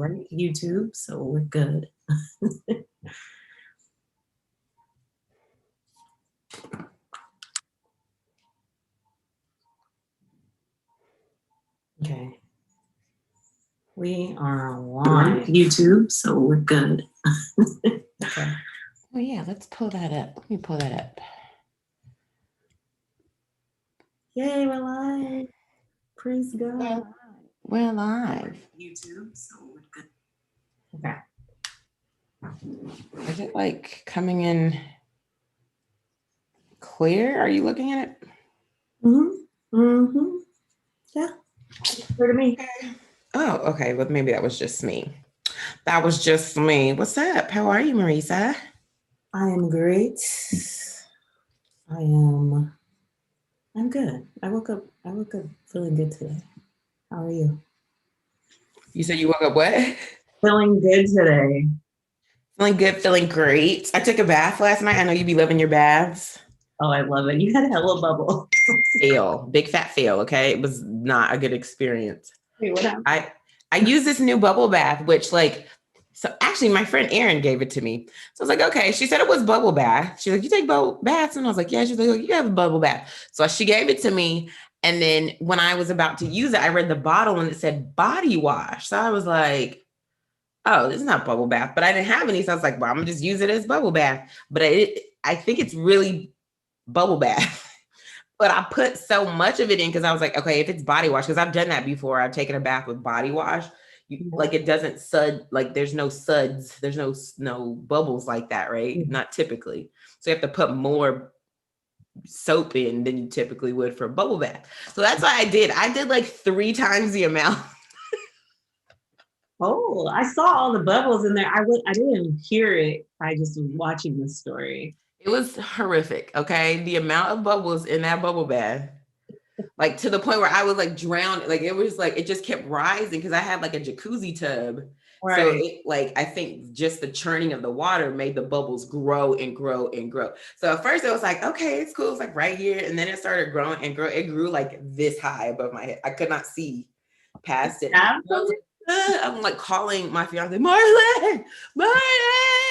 right, YouTube, so we're good. Okay. We are live YouTube, so we're good. Okay. Oh yeah, let's pull that up. Let me pull that up. Yay, we're live. Praise God. We're live. YouTube, so we're good. Okay. Is it like coming in clear? Are you looking at it? Yeah. Clear to me. Oh, okay. Well, maybe that was just me. That was just me. What's up? How are you, Marisa? I am great. I'm good. I woke up feeling good today. How are you? You said you woke up what? Feeling good today. Feeling good, feeling great. I took a bath last night. I know you be loving your baths. Oh, I love it. You had hella bubble. Fail. Big fat fail, okay? It was not a good experience. Wait, what happened? I use this new bubble bath, which so actually my friend Erin gave it to me. So I was like, okay. She said it was bubble bath. She's like, you take bubble baths? And I was like, yeah. She's like, you have a bubble bath. So she gave it to me. And then when I was about to use it, I read the bottle and it said body wash. So I was like, oh, this is not bubble bath, but I didn't have any. So I was like, well, I'm gonna just use it as bubble bath. But I think it's really bubble bath. But I put so much of it in because I was like, okay, if it's body wash, because I've done that before. I've taken a bath with body wash. Like it doesn't sud, like there's no suds, there's no bubbles like that, right? Mm-hmm. Not typically. So you have to put more soap in than you typically would for a bubble bath. So that's what I did. I did like 3 times the amount. Oh, I saw all the bubbles in there. I didn't hear it. I just was watching the story. It was horrific. Okay. The amount of bubbles in that bubble bath, like to the point where I was like drowned. Like it was like, it just kept rising because I had like a jacuzzi tub. Right. So it like, I think just the churning of the water made the bubbles grow and grow and grow. So at first it was like, okay, it's cool. It's like right here. And then it started growing and grow. It grew like this high above my head. I could not see past it. I'm like calling my fiance, Marlon.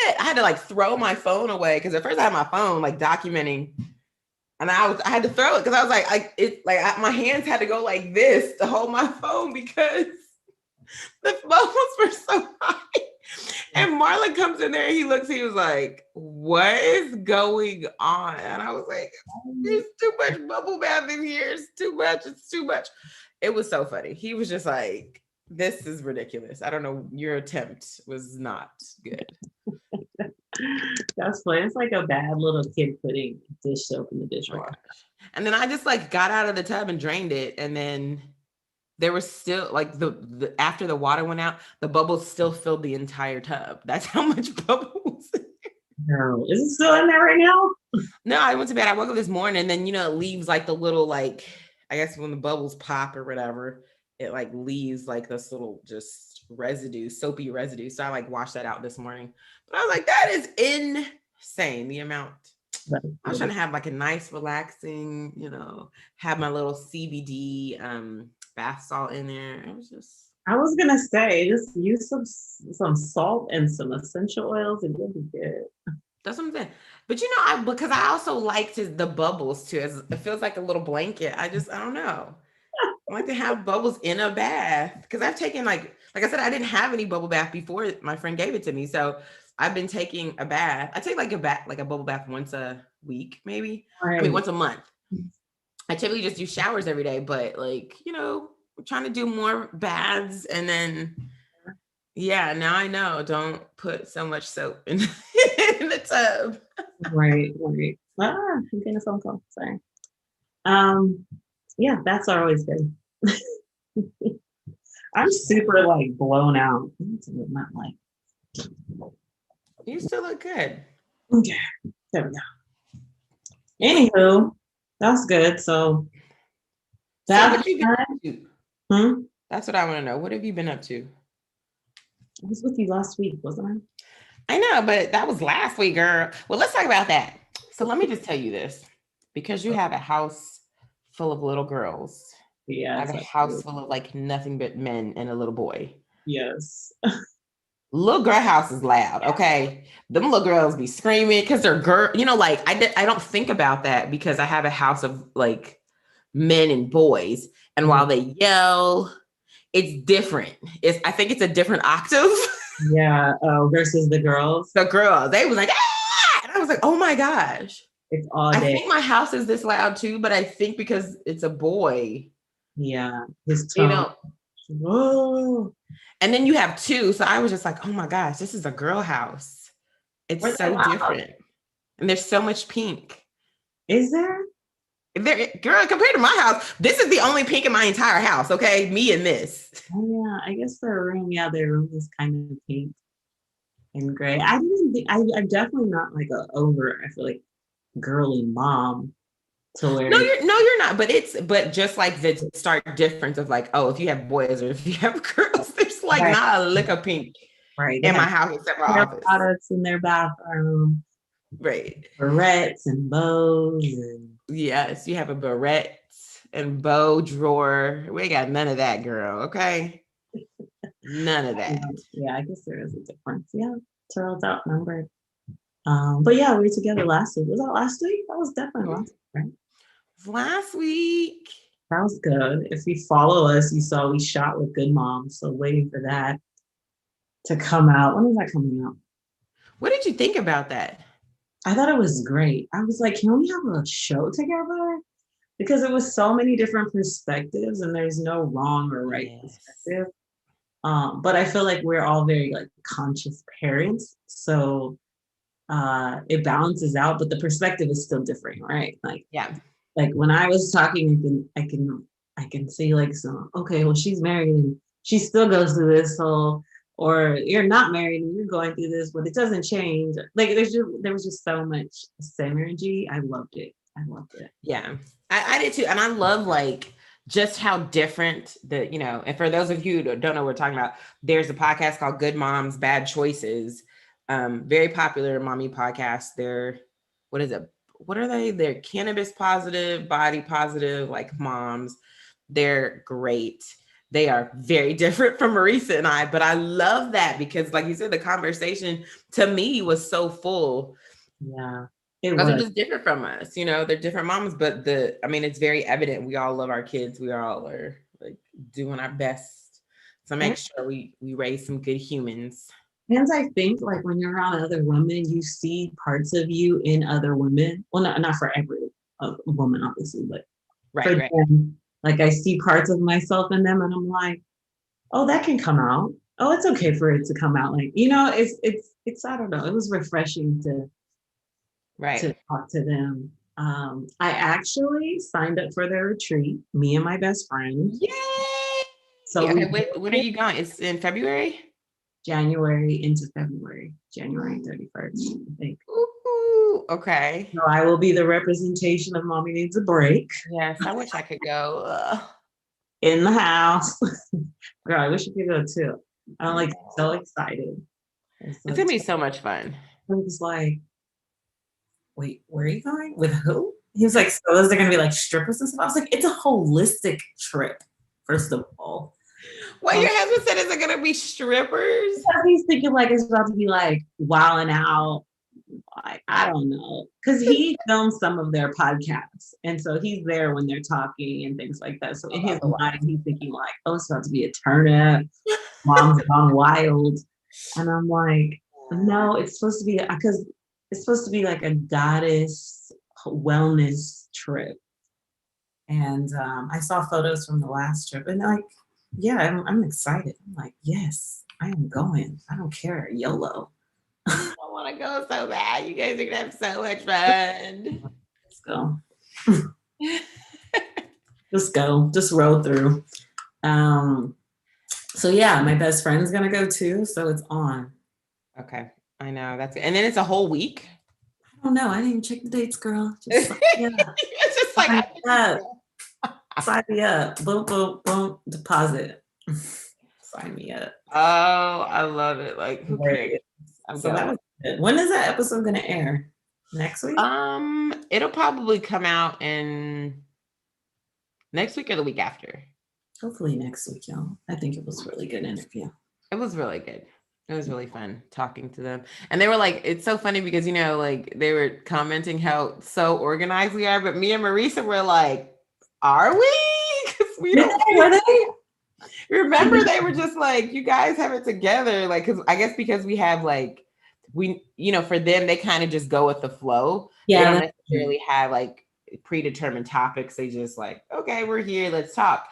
I had to like throw my phone away because at first I had my phone like documenting, and I had to throw it because I was like, my hands had to go like this to hold my phone because the bubbles were so high. And Marlon comes in there and he was like, what is going on? And I was like, there's too much bubble bath in here. It's too much. It's too much. It was so funny. He was just like, this is ridiculous. I don't know. Your attempt was not good. That's funny. It's like a bad little kid putting dish soap in the dishwasher. And then I just like got out of the tub and drained it. And then there was still like the after the water went out, the bubbles still filled the entire tub. That's how much bubbles. No, is it still in there right now? No, I went to bed. I woke up this morning and then, it leaves like the little, like, I guess when the bubbles pop or whatever, it like leaves like this little just residue, soapy residue. So I like washed that out this morning. But I was like, that is insane, the amount. I was trying to have like a nice, relaxing, have my little CBD bath salt in there. It was just. I was gonna say, just use some salt and some essential oils, and you'll be good. That's what I'm saying. But because I also liked the bubbles too. It feels like a little blanket. I don't know. I like to have bubbles in a bath because I've taken like I said, I didn't have any bubble bath before my friend gave it to me. So I've been taking a bath. I take like a bubble bath once a week, maybe. Right. I mean, once a month. I typically just do showers every day, but like, I'm trying to do more baths. And then, yeah, now I know, don't put so much soap in the tub. Right. I'm getting a phone call. Sorry. Yeah, that's always good. I'm super like blown out. Not like. You still look good. Okay, there we go. Anywho, that's good. So that's what you've been up to. That's what I want to know. What have you been up to? I was with you last week, wasn't I? I know, but that was last week, girl. Well, let's talk about that. So let me just tell you this, because you have a house full of little girls. Yeah, I have a house full of like nothing but men and a little boy. Yes. Little girl house is loud. Okay. Them little girls be screaming because they're girl, like I don't think about that because I have a house of like men and boys. And while they yell, it's different. I think it's a different octave. Yeah. Versus the girls. The girls, they was like, ah! And I was like, oh my gosh. It's all I day. think my house is this loud too, but I think because it's a boy. Yeah. His tone. Whoa. And then you have two. So I was just like, oh my gosh, this is a girl house. It's so different. And there's so much pink. Is there? Girl, compared to my house, this is the only pink in my entire house. Okay. Me and this. Oh yeah. I guess their room is kind of pink and gray. I didn't think I'm definitely not like I feel like girly mom to where you're not, but just like the stark difference of like, oh, if you have boys or if you have girls, there's like not a lick of pink in my house except for office products in their bathroom, right? Barrettes and bows and yes, you have a barrette and bow drawer. We ain't got none of that, girl. Okay, none of that. Yeah, I guess there is a difference. Yeah, Terrell's outnumbered. But yeah, we were together last week. Was that last week? That was definitely last week, right? Last week. That was good. If you follow us, you saw we shot with Good Mom. So waiting for that to come out. When is that coming out? What did you think about that? I thought it was great. I was like, can we have a show together? Because it was so many different perspectives and there's no wrong or right perspective. But I feel like we're all very like conscious parents. So it balances out, but the perspective is still different, right? Like, yeah. Like when I was talking, I can see like some, okay, well, she's married and she still goes through this whole, or you're not married and you're going through this, but it doesn't change. Like there was just so much synergy. I loved it. Yeah, I did too. And I love like just how different and for those of you who don't know what we're talking about, there's a podcast called Good Moms, Bad Choices. Very popular mommy podcast. What is it? What are they? They're cannabis positive, body positive, like moms. They're great. They are very different from Marisa and I, but I love that because like you said, the conversation to me was so full. Yeah. They're just different from us, they're different moms, but it's very evident. We all love our kids. We all are like doing our best to make sure we raise some good humans. And I think like when you're around other women, you see parts of you in other women. Well, not for every woman, obviously, but for them, like I see parts of myself in them and I'm like, oh, that can come out. Oh, it's okay for it to come out. Like, it's I don't know. It was refreshing to talk to them. I actually signed up for their retreat, me and my best friend. Yay! So okay, when are you going? It's in February? January into February, January 31st, I think. Ooh, okay. So I will be the representation of Mommy Needs a Break. Yes, I wish I could go. In the house. Girl, I wish you could go too. I'm like so excited. It's gonna be so much fun. I was like, wait, where are you going? With who? He was like, so is there gonna be like strippers and stuff? I was like, it's a holistic trip, first of all. Well, your husband said, is it gonna be strippers? He's thinking like it's about to be like wilding out. Like, I don't know. Because he films some of their podcasts. And so he's there when they're talking and things like that. So in his mind, he's thinking like, oh, it's about to be a turn up. Mom's gone wild. And I'm like, no, it's supposed to be, because it's supposed to be like a goddess wellness trip. And I saw photos from the last trip and like, yeah, I'm excited. I'm like, yes, I am going. I don't care. YOLO. I want to go so bad. You guys are gonna have so much fun. Let's go. Just go. Just roll through. So yeah, my best friend's gonna go too. So it's on. Okay, I know that's it. And then it's a whole week. I don't know. I didn't even check the dates, girl. Just yeah. It's just like sign me up. Boom, boom, boom. Deposit. Sign me up. Oh, I love it. Like who cares? So that was good. When is that episode gonna air? Next week? It'll probably come out in next week or the week after. Hopefully next week, y'all. I think it was a really good interview. It was really good. It was really fun talking to them. And they were like, it's so funny because, like they were commenting how so organized we are. But me and Marisa were like, are we? Because we don't. Were they? Remember, they were just like, you guys have it together. Like, because I guess because we have like, for them, they kind of just go with the flow. Yeah. They don't necessarily have like predetermined topics. They just like, okay, we're here, let's talk.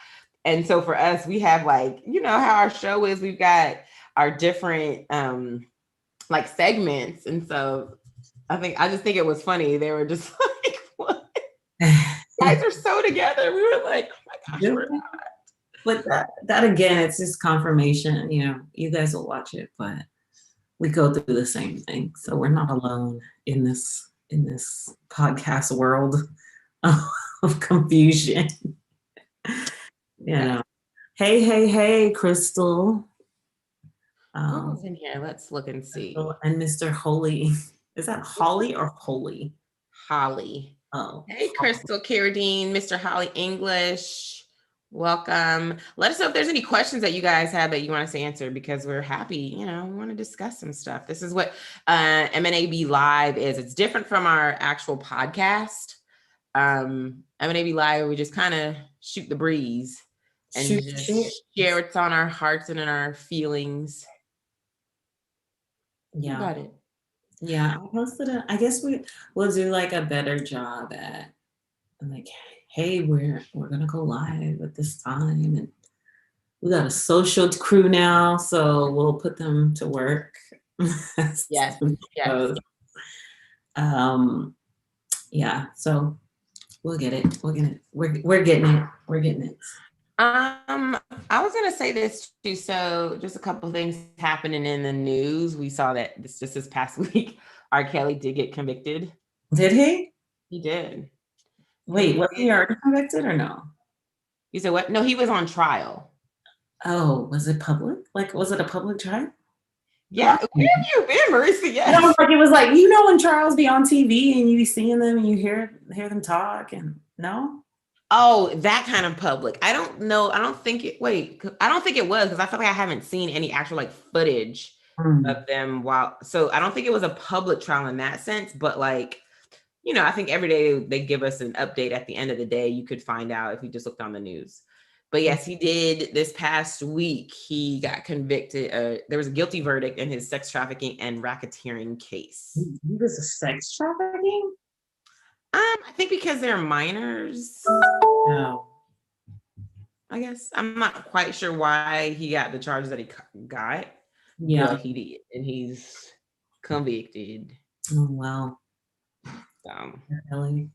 And so for us, we have like, how our show is, we've got our different like segments. And so I just think it was funny. They were just like, what? You guys are so together. We were like, oh my gosh, we're not. But that again, it's just confirmation, you guys will watch it, but we go through the same thing. So we're not alone in this podcast world of confusion. Hey, Crystal. Who's in here? Let's look and see. And Mr. Holy. Is that Holly or Holy? Holly. Oh. Hey, Crystal Carradine, Mr. Holly English. Welcome. Let us know if there's any questions that you guys have that you want us to answer, because we're happy, we want to discuss some stuff. This is what MNAB Live is. It's different from our actual podcast. MNAB Live, we just kind of shoot the breeze and just share what's on our hearts and in our feelings. Yeah. You got it. Yeah, I posted it. I guess we'll do like a better job at like, hey, we're gonna go live at this time, and we got a social crew now, so we'll put them to work. Yes. Yeah, so we'll get it. We're getting it. I was gonna say this too. So just a couple of things happening in the news. We saw that this past week, R. Kelly did get convicted. Did he? He did. Wait, was he already convicted or no? You said what? No, he was on trial. Oh, was it public? Like, was it a public trial? Yeah. Where have you been, Marisa? Yes. No, like it was like, when trials be on TV and you be seeing them and you hear them talk, and no? Oh, that kind of public. I don't know. I don't think it was, because I feel like I haven't seen any actual like footage of them so I don't think it was a public trial in that sense, but like, I think every day they give us an update at the end of the day. You could find out if you just looked on the news. But yes, he did. This past week, he got convicted. There was a guilty verdict in his sex trafficking and racketeering case. He was a sex trafficking? I think because they're minors. No. I guess I'm not quite sure why he got the charges that he got. Yeah, but he did, and he's convicted. Oh wow. Really?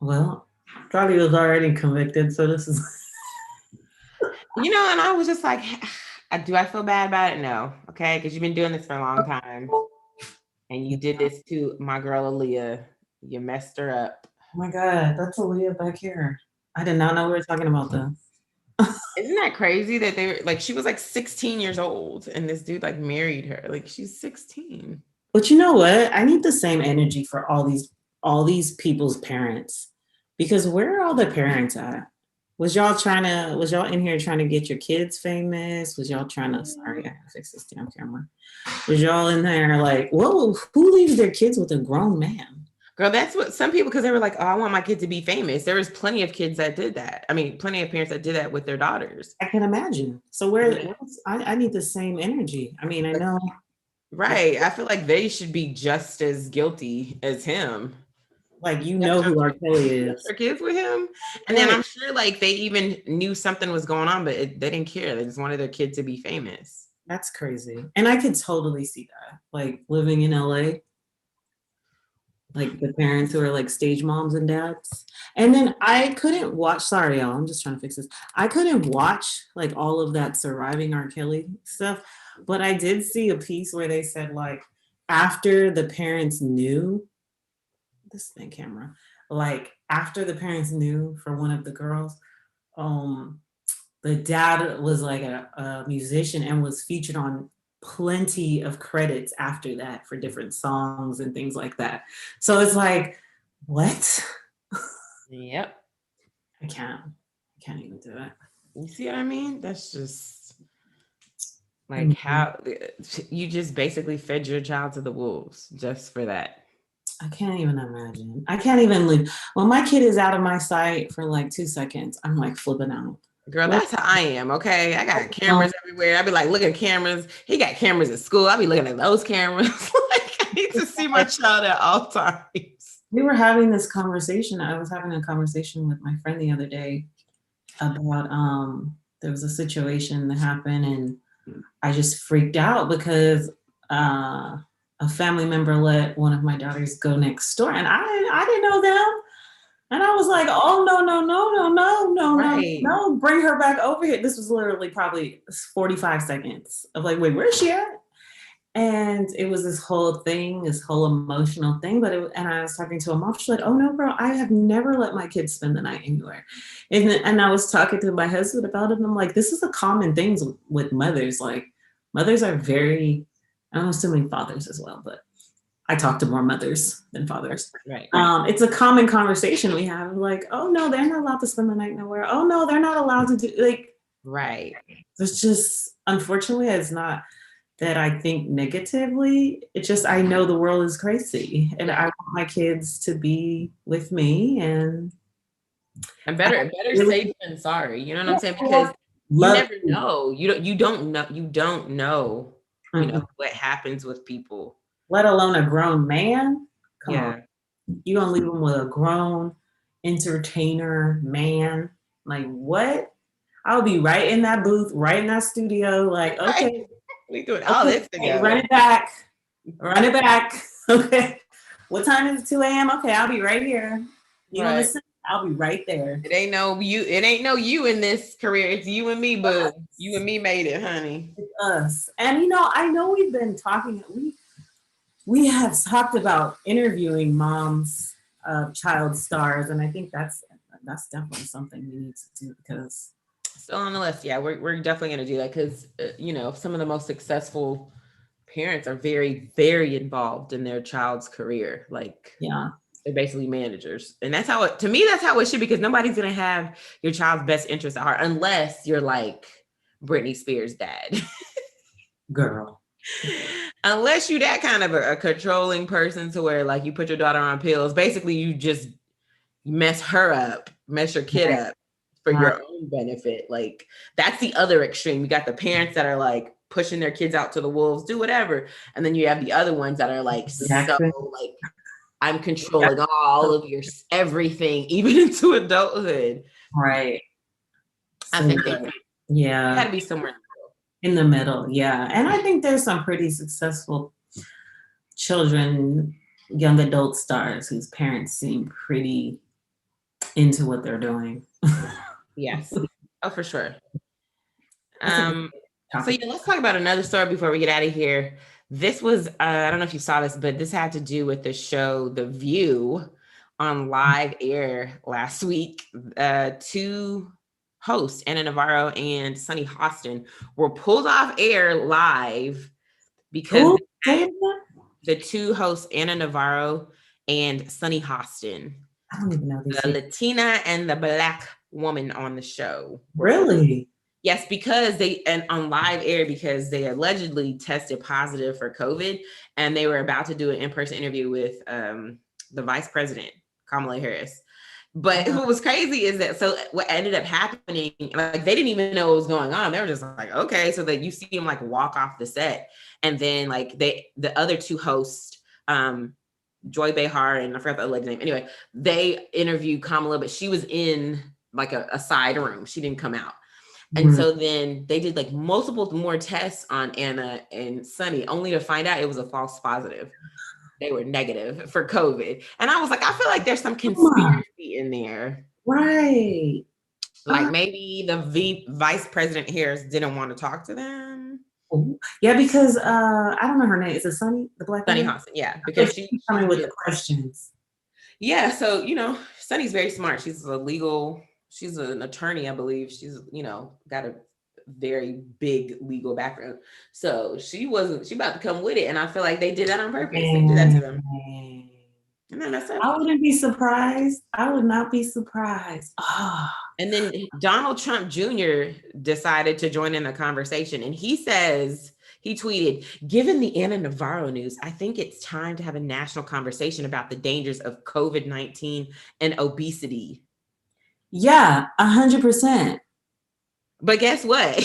Well, thought he was already convicted, so this is. And I was just like, do I feel bad about it? No, okay, because you've been doing this for a long time, and you did this to my girl Aaliyah. You messed her up. Oh my God, that's Aaliyah back here. I did not know we were talking about this. Isn't that crazy that they were like, she was like 16 years old and this dude like married her? Like, she's 16. But you know what? I need the same energy for all these people's parents, because where are all the parents at? Was y'all in here trying to get your kids famous? Was y'all trying to, sorry, I gotta fix this damn camera. Was y'all in there like, whoa, who leaves their kids with a grown man? Girl, that's what some people, because they were like, oh, I want my kid to be famous. There was plenty of kids that did that. I mean, plenty of parents that did that with their daughters. I can imagine. So I need the same energy. I mean, I know. Right. I feel like they should be just as guilty as him. Like, who R. Kelly is. Their kids with him. And then I'm sure like they even knew something was going on, but they didn't care. They just wanted their kid to be famous. That's crazy. And I could totally see that. Like living in LA. Like the parents who are like stage moms and dads. And then I couldn't watch, sorry y'all, I'm just trying to fix this. I couldn't watch like all of that surviving R. Kelly stuff, but I did see a piece where they said like after the parents knew, this thing camera, like after the parents knew for one of the girls, the dad was like a musician and was featured on plenty of credits after that for different songs and things like that. So it's like, what? Yep. I can't even do it. You see what I mean? That's just, Like how you just basically fed your child to the wolves just for that. I can't even imagine. I can't even leave. When my kid is out of my sight for like 2 seconds, I'm like flipping out. Girl, that's how I am, okay? I got cameras everywhere. I be like looking at cameras. He got cameras at school. I be looking at those cameras. Like I need to see my child at all times. We were having this conversation. I was having a conversation with my friend the other day about there was a situation that happened and I just freaked out because a family member let one of my daughters go next door and I didn't know them. And I was like, oh, no, bring her back over here. This was literally probably 45 seconds of like, wait, where's she at? And it was this whole thing, this whole emotional thing. And I was talking to a mom, she's like, oh no, bro, I have never let my kids spend the night anywhere. And I was talking to my husband about it. And I'm like, this is a common thing with mothers. Like mothers are very, I'm assuming fathers as well, but I talk to more mothers than fathers. Right. It's a common conversation we have. Like, oh no, they're not allowed to spend the night nowhere. Oh no, they're not allowed to do like. Right. It's just, unfortunately, it's not that I think negatively. It's just I know the world is crazy, and I want my kids to be with me and better safe than sorry. You know what I'm saying? Because you never know. You don't know. You don't know. You know what happens with people. Let alone a grown man. Come on. You gonna leave him with a grown entertainer man? Like what? I'll be right in that booth, right in that studio. Like, okay, we doing all this together. Run it back. Okay. What time is it? 2 a.m. Okay, I'll be right here. You know, listen, I'll be right there. It ain't no you in this career. It's you and me, but you and me made it, honey. It's us. And you know, I know we've been talking. We have talked about interviewing moms of child stars, and I think that's definitely something we need to do because still on the list. Yeah, we're definitely going to do that because you know, some of the most successful parents are very, very involved in their child's career. Like, they're basically managers, and that's how it. To me, that's how it should be because nobody's going to have your child's best interest at heart unless you're like Britney Spears' dad, girl. Unless you that kind of a controlling person to where like you put your daughter on pills, basically you just mess your kid up for your own benefit. Like that's the other extreme. You got the parents that are like pushing their kids out to the wolves, do whatever. And then you have the other ones that are like, so like, I'm controlling all of your everything, even into adulthood. Right. I think they got to be somewhere in the middle. Yeah. And I think there's some pretty successful children, young adult stars whose parents seem pretty into what they're doing. Yes. Oh, for sure. So yeah, let's talk about another story before we get out of here. This was, I don't know if you saw this, but this had to do with the show, The View, on live air last week. Two hosts, Anna Navarro and Sunny Hostin, were pulled off air live because the two hosts, Anna Navarro and Sunny Hostin, I don't even know the Latina and the Black woman on the show. Really? Yes, because on live air because they allegedly tested positive for COVID, and they were about to do an in-person interview with the Vice President, Kamala Harris. But what was crazy is that, so what ended up happening, like they didn't even know what was going on. They were just like, okay, so that you see him like walk off the set. And then like the other two hosts, Joy Behar and I forgot the other lady's name. Anyway, they interviewed Kamala, but she was in like a side room. She didn't come out. And so then they did like multiple more tests on Anna and Sunny, only to find out it was a false positive. They were negative for COVID. And I was like, I feel like there's some conspiracy in there. Right. Like maybe the Vice President Harris didn't want to talk to them. Yeah, because I don't know her name. Is it Sunny, the Black Sunny woman? Hostin, yeah. Because she's coming with the questions. Yeah, so you know, Sunny's very smart. She's an attorney, I believe. She's, you know, got a very big legal background. So she about to come with it. And I feel like they did that on purpose. They did that to them. And then that's it. I wouldn't be surprised. I would not be surprised. And then Donald Trump Jr. decided to join in the conversation. And he says, he tweeted, given the Anna Navarro news, I think it's time to have a national conversation about the dangers of COVID-19 and obesity. Yeah, 100%. But guess what?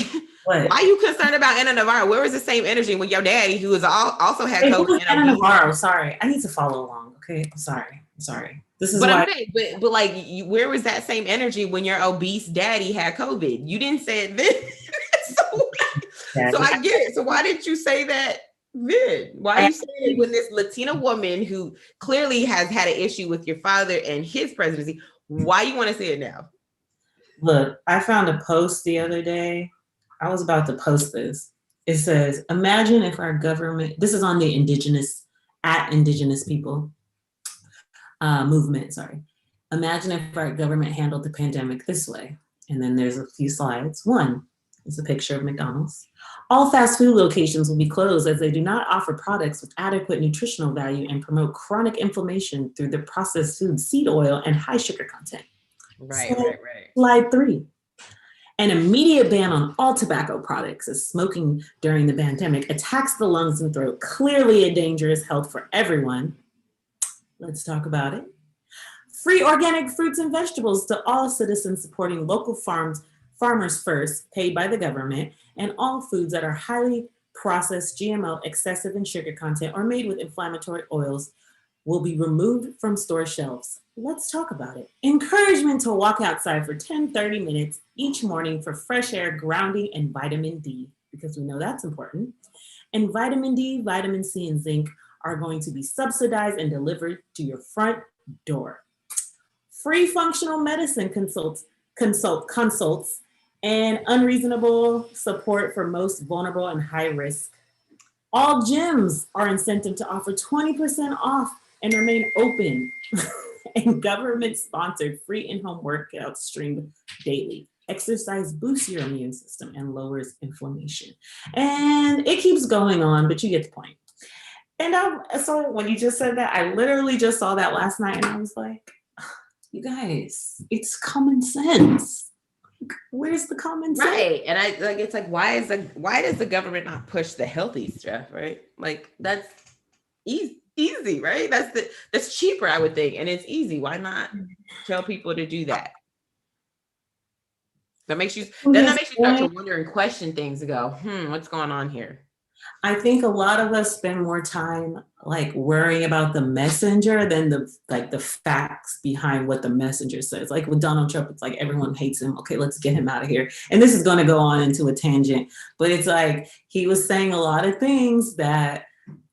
Why are you concerned about Anna Navarro? Where was the same energy when your daddy, who was also had COVID? Who was Anna Navarro? Sorry, I need to follow along. Okay, I'm sorry. This is but why. I'm saying, but like, where was that same energy when your obese daddy had COVID? You didn't say it then. So I get it. So why didn't you say that then? Why are you saying it when this Latina woman who clearly has had an issue with your father and his presidency? Why you want to say it now? Look, I found a post the other day. I was about to post this. It says, imagine if our government, this is on the indigenous people movement, sorry. Imagine if our government handled the pandemic this way. And then there's a few slides. One is a picture of McDonald's. All fast food locations will be closed as they do not offer products with adequate nutritional value and promote chronic inflammation through the processed food, seed oil, and high sugar content. Right. Slide 3. An immediate ban on all tobacco products as smoking during the pandemic attacks the lungs and throat, clearly a dangerous health for everyone. Let's talk about it. Free organic fruits and vegetables to all citizens supporting local farmers first, paid by the government, and all foods that are highly processed, GMO, excessive in sugar content, or made with inflammatory oils will be removed from store shelves. Let's talk about it. Encouragement to walk outside for 10-30 minutes each morning for fresh air, grounding, and vitamin D, because we know that's important. And vitamin D, vitamin C, and zinc are going to be subsidized and delivered to your front door. Free functional medicine consults, and unreasonable support for most vulnerable and high risk. All gyms are incented to offer 20% off and remain open. And government-sponsored free in-home workouts streamed daily. Exercise boosts your immune system and lowers inflammation. And it keeps going on, but you get the point. And so when you just said that, I literally just saw that last night and I was like, you guys, it's common sense. Where's the common sense? Right. And I like, it's like, why does the government not push the healthy stuff? Right. Like that's easy, right? That's cheaper, I would think. And it's easy. Why not tell people to do that? That makes you start to wonder and question things and go, what's going on here? I think a lot of us spend more time like worrying about the messenger than the facts behind what the messenger says. Like with Donald Trump, it's like everyone hates him. Okay, let's get him out of here. And this is going to go on into a tangent, but it's like he was saying a lot of things that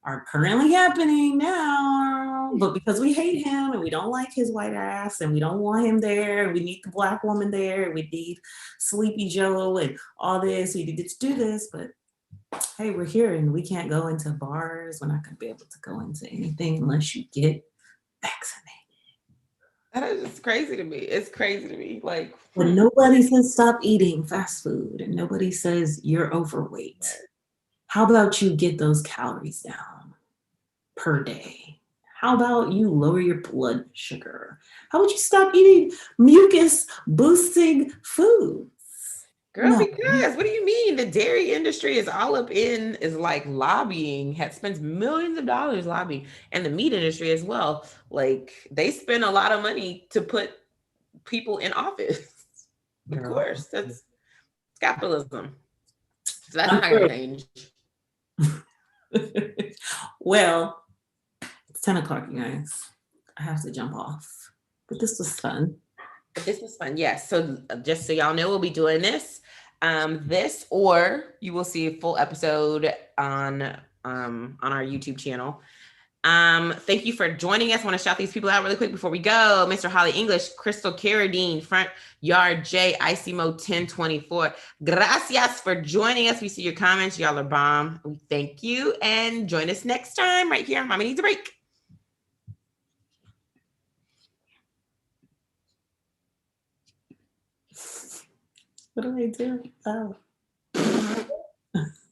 are currently happening now, but because we hate him and we don't like his white ass and we don't want him there and we need the black woman there and we need Sleepy Joe and all this, we need to do this, but hey, we're here and we can't go into bars. We're not going to be able to go into anything unless you get vaccinated. That is just crazy to me. It's crazy to me. Like when nobody says stop eating fast food and nobody says you're overweight. How about you get those calories down per day? How about you lower your blood sugar? How about you stop eating mucus boosting food? Girl, no. Because what do you mean? The dairy industry is all up in, is like lobbying, spends millions of dollars lobbying, and the meat industry as well. Like they spend a lot of money to put people in office. Of course, that's capitalism. So that's not going to change. Well, it's 10 o'clock, you guys. I have to jump off, but this was fun. Yes. So just so y'all know, we'll be doing this, or you will see a full episode on our YouTube channel. Thank you for joining us. I want to shout these people out really quick before we go. Mr. Holly English, Crystal Carradine, Front Yard J, ICMO 1024. Gracias for joining us. We see your comments. Y'all are bomb. We thank you and join us next time right here on Mommy Needs a Break. What do I do? Oh.